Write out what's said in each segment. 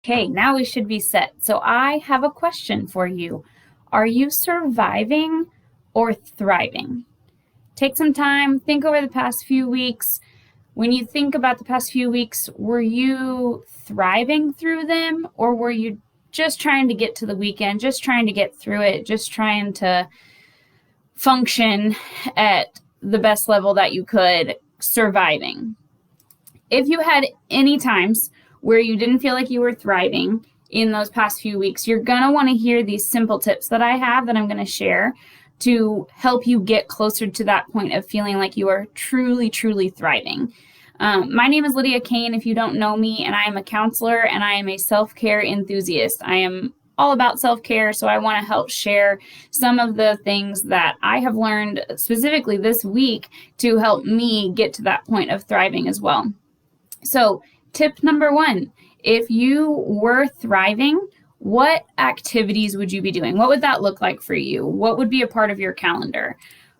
Okay, now we should be set. So I have a question for you. Are you surviving or thriving? Take some time, think over the past few weeks. When you think about the past few weeks, were you thriving through them, or were you just trying to get to the weekend, just trying to get through it, just trying to function at the best level that you could, surviving? If you had any times where you didn't feel like you were thriving in those past few weeks, you're going to want to hear these simple tips that I have that I'm going to share to help you get closer to that point of feeling like you are truly, truly thriving. My name is Lydia Cain, if you don't know me, and I am a counselor and I am a self-care enthusiast. I am all about self-care, so I want to help share some of the things that I have learned specifically this week to help me get to that point of thriving as well. So, tip number 1, if you were thriving, what activities would you be doing? What would that look like for you? What would be a part of your calendar?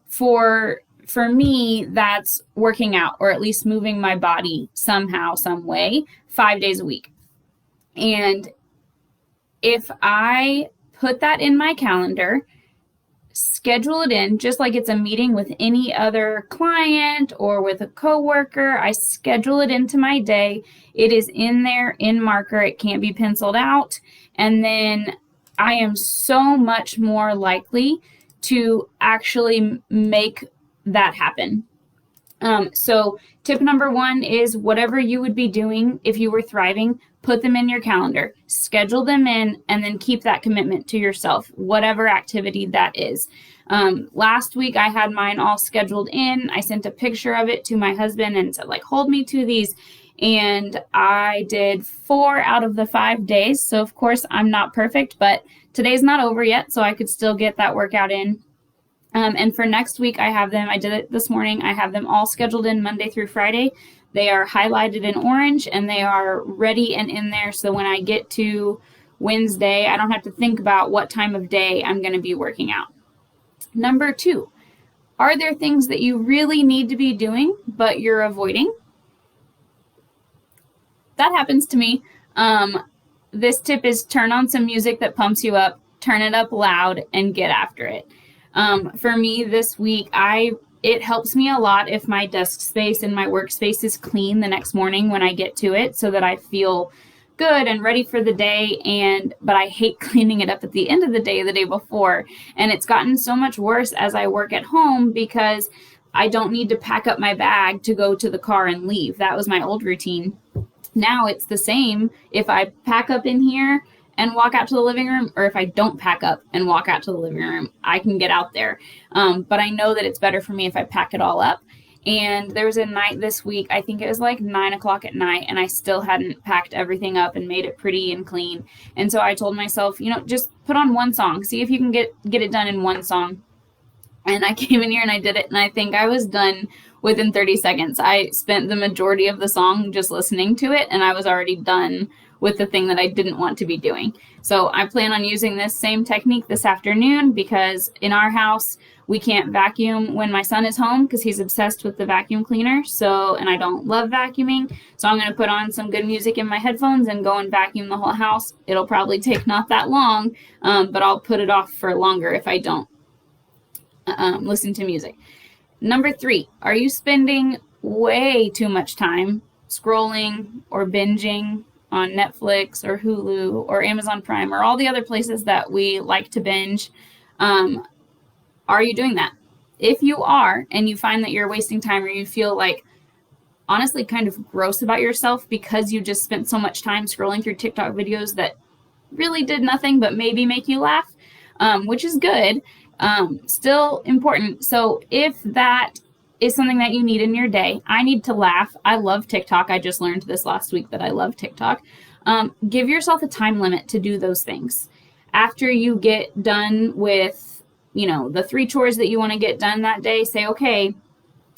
For me, that's working out, or at least moving my body somehow, some way, 5 days a week. And if I put that in my calendar, schedule it in just like it's a meeting with any other client or with a coworker, I schedule it into my day. It is in there in marker. It can't be penciled out. And then I am so much more likely to actually make that happen. So tip number 1 is whatever you would be doing if you were thriving, put them in your calendar, schedule them in, and then keep that commitment to yourself, whatever activity that is. Last week I had mine all scheduled in. I sent a picture of it to my husband and said, like, hold me to these. And I did 4 out of the 5 days. So of course I'm not perfect, but today's not over yet. So I could still get that workout in. And for next week, I did it this morning. I have them all scheduled in Monday through Friday. They are highlighted in orange and they are ready and in there. So when I get to Wednesday, I don't have to think about what time of day I'm going to be working out. Number 2, are there things that you really need to be doing, but you're avoiding? That happens to me. This tip is turn on some music that pumps you up, turn it up loud, and get after it. For me this week, it helps me a lot if my desk space and my workspace is clean the next morning when I get to it, so that I feel good and ready for the day. But I hate cleaning it up at the end of the day before. And it's gotten so much worse as I work at home because I don't need to pack up my bag to go to the car and leave. That was my old routine. Now it's the same. If I pack up in here and walk out to the living room, or if I don't pack up and walk out to the living room, I can get out there. But I know that it's better for me if I pack it all up. And there was a night this week, I think it was like 9 o'clock at night, and I still hadn't packed everything up and made it pretty and clean. And so I told myself, just put on one song, see if you can get it done in one song. And I came in here and I did it, and I think I was done within 30 seconds. I spent the majority of the song just listening to it, and I was already done with the thing that I didn't want to be doing. So I plan on using this same technique this afternoon, because in our house, we can't vacuum when my son is home because he's obsessed with the vacuum cleaner. And I don't love vacuuming. So I'm going to put on some good music in my headphones and go and vacuum the whole house. It'll probably take not that long, but I'll put it off for longer if I don't listen to music. Number 3, are you spending way too much time scrolling or binging on Netflix or Hulu or Amazon Prime or all the other places that we like to binge? Are you doing that? If you are, and you find that you're wasting time, or you feel like honestly kind of gross about yourself because you just spent so much time scrolling through TikTok videos that really did nothing but maybe make you laugh, which is good, still important. So if that is something that you need in your day, I need to laugh. I love TikTok. I just learned this last week that I love TikTok. Give yourself a time limit to do those things. After you get done with, the 3 chores that you want to get done that day, say, okay,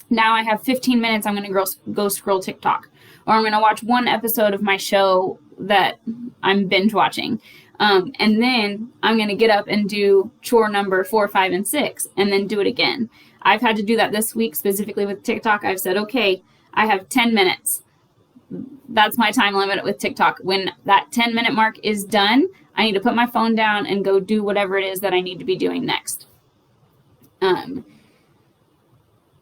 now I have 15 minutes. I'm going to go scroll TikTok, or I'm going to watch one episode of my show that I'm binge watching. And then I'm going to get up and do chore number 4, 5, and 6, and then do it again. I've had to do that this week, specifically with TikTok. I've said, okay, I have 10 minutes. that's my time limit with TikTok. When that 10-minute mark is done, I need to put my phone down and go do whatever it is that I need to be doing next.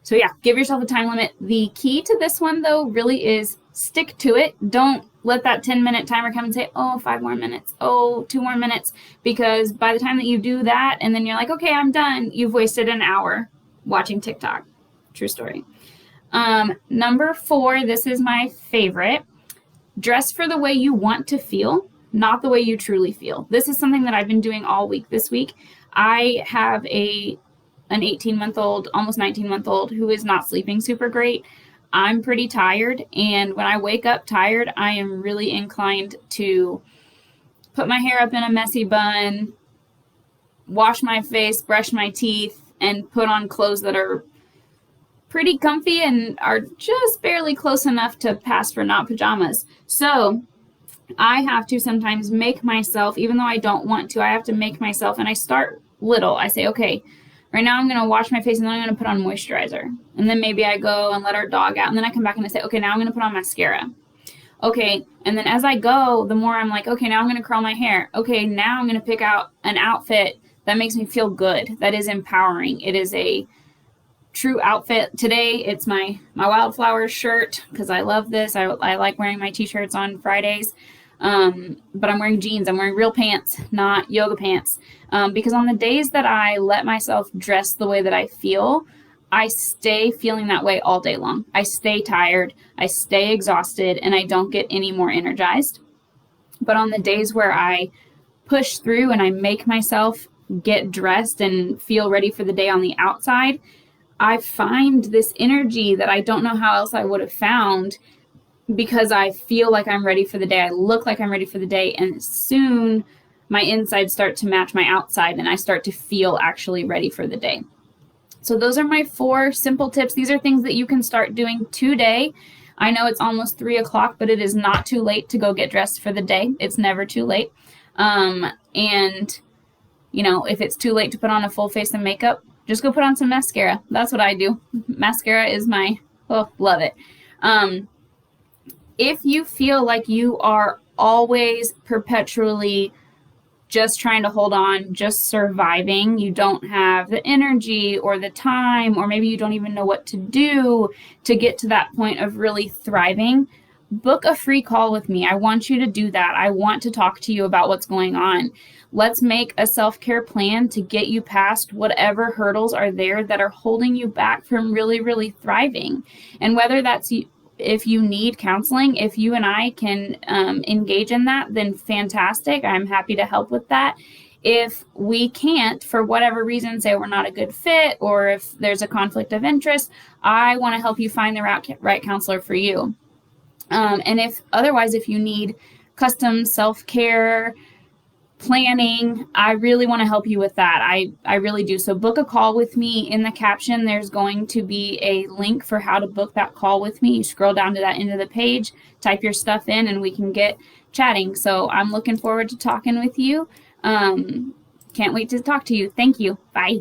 So yeah, give yourself a time limit. The key to this one, though, really is stick to it. Don't let that 10-minute timer come and say, oh, 5 more minutes, oh, 2 more minutes, because by the time that you do that and then you're like, okay, I'm done, you've wasted an hour watching TikTok. True story. Number 4, this is my favorite. Dress for the way you want to feel, not the way you truly feel. This is something that I've been doing all week this week. I have an 18-month-old, almost 19-month-old who is not sleeping super great. I'm pretty tired, and when I wake up tired, I am really inclined to put my hair up in a messy bun, wash my face, brush my teeth, and put on clothes that are pretty comfy and are just barely close enough to pass for not pajamas. So I have to sometimes make myself, even though I don't want to, I have to make myself, and I start little. I say, okay, right now I'm going to wash my face and then I'm going to put on moisturizer. And then maybe I go and let our dog out. And then I come back and I say, okay, now I'm going to put on mascara. Okay, and then as I go, the more I'm like, okay, now I'm going to curl my hair. Okay, now I'm going to pick out an outfit that makes me feel good, that is empowering. It is a true outfit. Today, it's my wildflower shirt because I love this. I like wearing my t-shirts on Fridays. But I'm wearing jeans. I'm wearing real pants, not yoga pants. Because on the days that I let myself dress the way that I feel, I stay feeling that way all day long. I stay tired, I stay exhausted, and I don't get any more energized. But on the days where I push through and I make myself get dressed and feel ready for the day on the outside, I find this energy that I don't know how else I would have found, because I feel like I'm ready for the day. I look like I'm ready for the day, and soon my insides start to match my outside and I start to feel actually ready for the day. So those are my 4 simple tips. These are things that you can start doing today. I know it's almost 3 o'clock, but it is not too late to go get dressed for the day. It's never too late. And you know, if it's too late to put on a full face of makeup, just go put on some mascara. That's what I do. Mascara is love it. If you feel like you are always perpetually just trying to hold on, just surviving, you don't have the energy or the time, or maybe you don't even know what to do to get to that point of really thriving, book a free call with me. I want you to do that. I want to talk to you about what's going on. Let's make a self-care plan to get you past whatever hurdles are there that are holding you back from really, really thriving. And whether that's if you need counseling, if you and I can engage in that, then fantastic. I'm happy to help with that. If we can't, for whatever reason, say we're not a good fit, or if there's a conflict of interest, I want to help you find the right counselor for you. And if you need custom self-care planning, I really want to help you with that. I really do. So book a call with me. In the caption, there's going to be a link for how to book that call with me. You scroll down to that end of the page, type your stuff in, and we can get chatting. So I'm looking forward to talking with you. Can't wait to talk to you. Thank you. Bye.